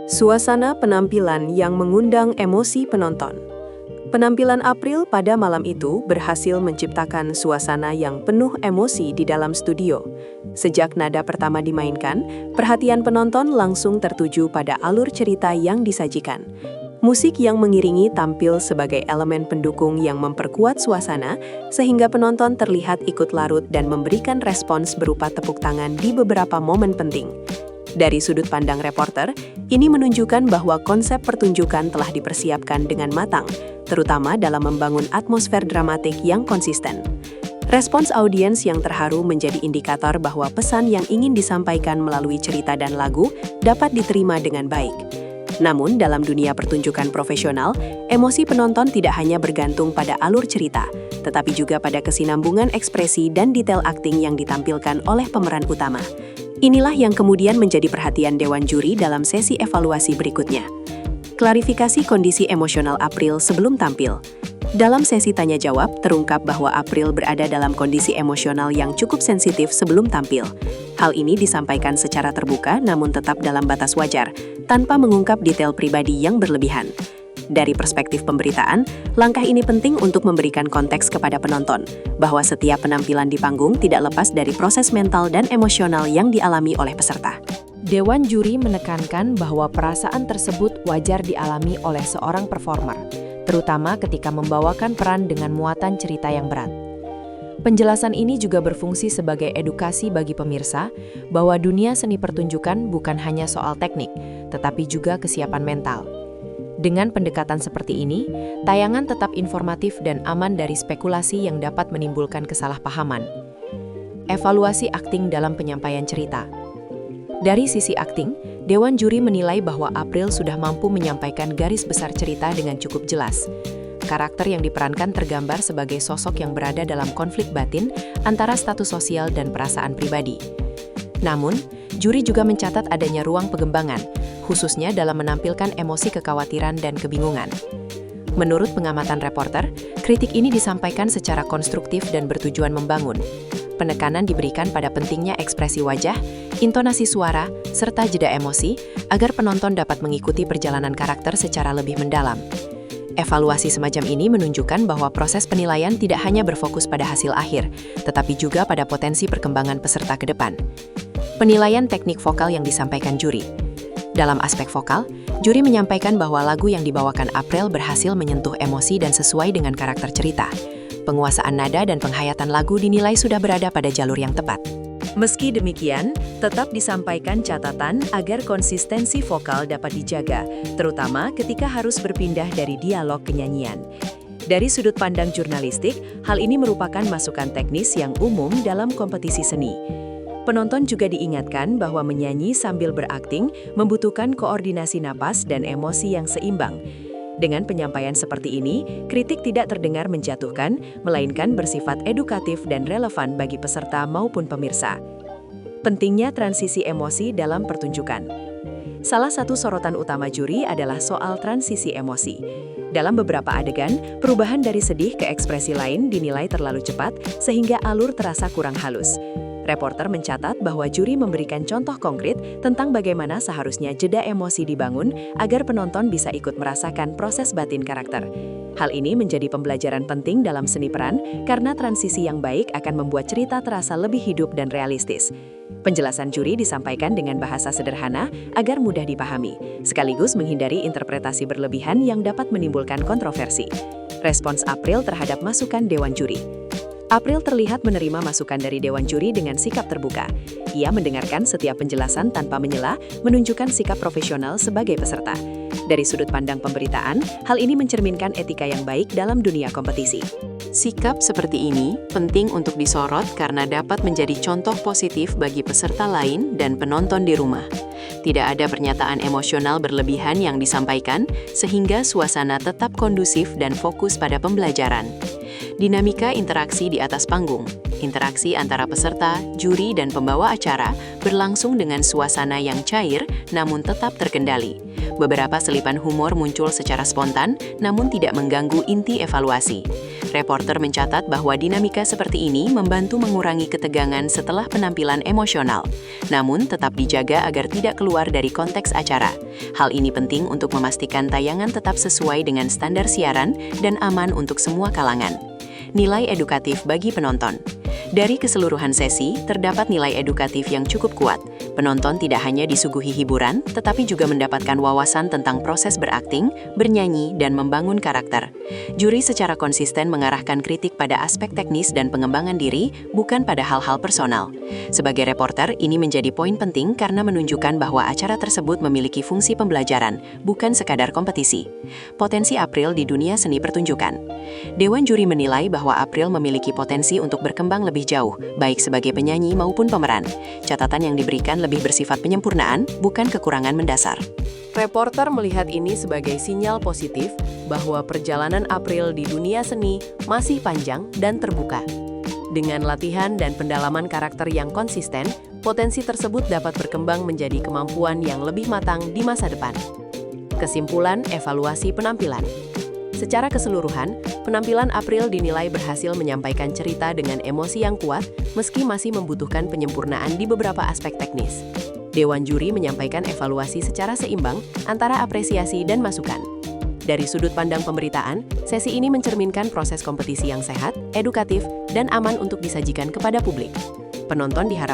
Suasana penampilan yang mengundang emosi penonton. Penampilan April pada malam itu berhasil menciptakan suasana yang penuh emosi di dalam studio. Sejak nada pertama dimainkan, perhatian penonton langsung tertuju pada alur cerita yang disajikan. Musik yang mengiringi tampil sebagai elemen pendukung yang memperkuat suasana, sehingga penonton terlihat ikut larut dan memberikan respons berupa tepuk tangan di beberapa momen penting. Dari sudut pandang reporter, ini menunjukkan bahwa konsep pertunjukan telah dipersiapkan dengan matang, terutama dalam membangun atmosfer dramatik yang konsisten. Respons audiens yang terharu menjadi indikator bahwa pesan yang ingin disampaikan melalui cerita dan lagu dapat diterima dengan baik. Namun, dalam dunia pertunjukan profesional, emosi penonton tidak hanya bergantung pada alur cerita, tetapi juga pada kesinambungan ekspresi dan detail akting yang ditampilkan oleh pemeran utama. Inilah yang kemudian menjadi perhatian Dewan Juri dalam sesi evaluasi berikutnya. Klarifikasi kondisi emosional April sebelum tampil. Dalam sesi tanya-jawab, terungkap bahwa April berada dalam kondisi emosional yang cukup sensitif sebelum tampil. Hal ini disampaikan secara terbuka namun tetap dalam batas wajar, tanpa mengungkap detail pribadi yang berlebihan. Dari perspektif pemberitaan, langkah ini penting untuk memberikan konteks kepada penonton, bahwa setiap penampilan di panggung tidak lepas dari proses mental dan emosional yang dialami oleh peserta. Dewan Juri menekankan bahwa perasaan tersebut wajar dialami oleh seorang performer, terutama ketika membawakan peran dengan muatan cerita yang berat. Penjelasan ini juga berfungsi sebagai edukasi bagi pemirsa bahwa dunia seni pertunjukan bukan hanya soal teknik, tetapi juga kesiapan mental. Dengan pendekatan seperti ini, tayangan tetap informatif dan aman dari spekulasi yang dapat menimbulkan kesalahpahaman. Evaluasi akting dalam penyampaian cerita. Dari sisi akting, Dewan Juri menilai bahwa April sudah mampu menyampaikan garis besar cerita dengan cukup jelas. Karakter yang diperankan tergambar sebagai sosok yang berada dalam konflik batin antara status sosial dan perasaan pribadi. Namun, juri juga mencatat adanya ruang pengembangan, khususnya dalam menampilkan emosi kekhawatiran dan kebingungan. Menurut pengamatan reporter, kritik ini disampaikan secara konstruktif dan bertujuan membangun. Penekanan diberikan pada pentingnya ekspresi wajah, intonasi suara, serta jeda emosi, agar penonton dapat mengikuti perjalanan karakter secara lebih mendalam. Evaluasi semacam ini menunjukkan bahwa proses penilaian tidak hanya berfokus pada hasil akhir, tetapi juga pada potensi perkembangan peserta ke depan. Penilaian teknik vokal yang disampaikan juri. Dalam aspek vokal, juri menyampaikan bahwa lagu yang dibawakan April berhasil menyentuh emosi dan sesuai dengan karakter cerita. Penguasaan nada dan penghayatan lagu dinilai sudah berada pada jalur yang tepat. Meski demikian, tetap disampaikan catatan agar konsistensi vokal dapat dijaga, terutama ketika harus berpindah dari dialog ke nyanyian. Dari sudut pandang jurnalistik, hal ini merupakan masukan teknis yang umum dalam kompetisi seni. Penonton juga diingatkan bahwa menyanyi sambil berakting membutuhkan koordinasi napas dan emosi yang seimbang. Dengan penyampaian seperti ini, kritik tidak terdengar menjatuhkan, melainkan bersifat edukatif dan relevan bagi peserta maupun pemirsa. Pentingnya transisi emosi dalam pertunjukan. Salah satu sorotan utama juri adalah soal transisi emosi. Dalam beberapa adegan, perubahan dari sedih ke ekspresi lain dinilai terlalu cepat, sehingga alur terasa kurang halus. Reporter mencatat bahwa juri memberikan contoh konkret tentang bagaimana seharusnya jeda emosi dibangun agar penonton bisa ikut merasakan proses batin karakter. Hal ini menjadi pembelajaran penting dalam seni peran karena transisi yang baik akan membuat cerita terasa lebih hidup dan realistis. Penjelasan juri disampaikan dengan bahasa sederhana agar mudah dipahami, sekaligus menghindari interpretasi berlebihan yang dapat menimbulkan kontroversi. Respons April terhadap masukan Dewan Juri. April terlihat menerima masukan dari Dewan Juri dengan sikap terbuka. Ia mendengarkan setiap penjelasan tanpa menyela, menunjukkan sikap profesional sebagai peserta. Dari sudut pandang pemberitaan, hal ini mencerminkan etika yang baik dalam dunia kompetisi. Sikap seperti ini penting untuk disorot karena dapat menjadi contoh positif bagi peserta lain dan penonton di rumah. Tidak ada pernyataan emosional berlebihan yang disampaikan, sehingga suasana tetap kondusif dan fokus pada pembelajaran. Dinamika interaksi di atas panggung. Interaksi antara peserta, juri, dan pembawa acara berlangsung dengan suasana yang cair namun tetap terkendali. Beberapa selipan humor muncul secara spontan namun tidak mengganggu inti evaluasi. Reporter mencatat bahwa dinamika seperti ini membantu mengurangi ketegangan setelah penampilan emosional, namun tetap dijaga agar tidak keluar dari konteks acara. Hal ini penting untuk memastikan tayangan tetap sesuai dengan standar siaran dan aman untuk semua kalangan. Nilai edukatif bagi penonton. Dari keseluruhan sesi, terdapat nilai edukatif yang cukup kuat. Penonton tidak hanya disuguhi hiburan, tetapi juga mendapatkan wawasan tentang proses berakting, bernyanyi, dan membangun karakter. Juri secara konsisten mengarahkan kritik pada aspek teknis dan pengembangan diri, bukan pada hal-hal personal. Sebagai reporter, ini menjadi poin penting karena menunjukkan bahwa acara tersebut memiliki fungsi pembelajaran, bukan sekadar kompetisi. Potensi April di dunia seni pertunjukan. Dewan juri menilai bahwa April memiliki potensi untuk berkembang lebih jauh, baik sebagai penyanyi maupun pemeran. Catatan yang diberikan lebih bersifat penyempurnaan, bukan kekurangan mendasar. Reporter melihat ini sebagai sinyal positif bahwa perjalanan April di dunia seni masih panjang dan terbuka. Dengan latihan dan pendalaman karakter yang konsisten, potensi tersebut dapat berkembang menjadi kemampuan yang lebih matang di masa depan. Kesimpulan evaluasi penampilan. Secara keseluruhan, penampilan April dinilai berhasil menyampaikan cerita dengan emosi yang kuat, meski masih membutuhkan penyempurnaan di beberapa aspek teknis. Dewan juri menyampaikan evaluasi secara seimbang antara apresiasi dan masukan. Dari sudut pandang pemberitaan, sesi ini mencerminkan proses kompetisi yang sehat, edukatif, dan aman untuk disajikan kepada publik. Penonton diharapkan